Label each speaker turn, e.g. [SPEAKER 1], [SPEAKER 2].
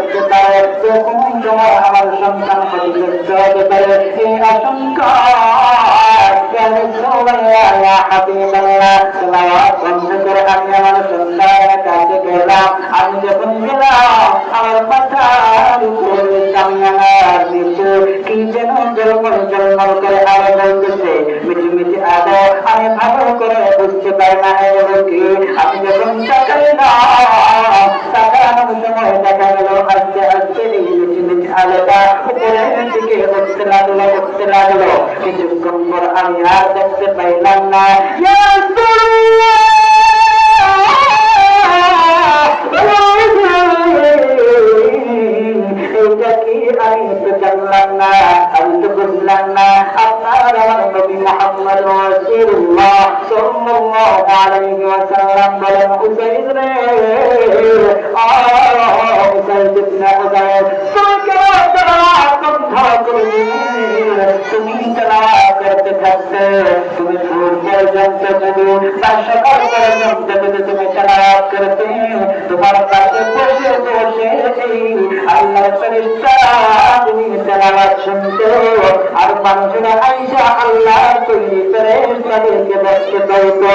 [SPEAKER 1] করতে পারে, তখন তোমার আমার সন্তান ক্ষতিগ্রস্ত হতে পারে। এই আশঙ্কা বন্ধ করে আমি আমার সন্তানের কাছে গেলাম। আমি যখন গেলাম আমার মাথার উপরে আমার নিচে কি যেন জলমল জলমল করে আলো বলতেছে, মিটি মিটি আলো। আমি ভালো করে বুঝতে পারি না এগুলো কি। আমি যখন তাকাইলাম, তাকানোর সময় দেখা গেল আস্তে আস্তে এই মিটি মিটি আলোটা উপরের দিকে উঠতে লাগলো, উঠতে লাগলো। কিছুক্ষণ পর আমি আর দেখতে পাইলাম না। এইটা কি আমি তো জানলাম না, আমি তো বুঝলাম না। আপনার আমার নবী মুহাম্মদ রাসূলুল্লাহ সাল্লাল্লাহু আলাইহি ওয়াসাল্লাম বলেন, উসাইদ রে, উসাইদ ইবনে হুযায়র, তুমি তেলাওয়াত করতে থাকবে, তুমি ভোর পর্যন্ত যদি বা সকাল পর্যন্ত যদি তুমি তেলাওয়াত করতে, তোমার পাশে বসে বসে আল্লাহর ফেরেশতারা তুমি তেলাওয়াত শুনতে, আর মানুষেরা আইসা আল্লাহর তৈরি ফেরেশতাদেরকে দেখতে পাইতো।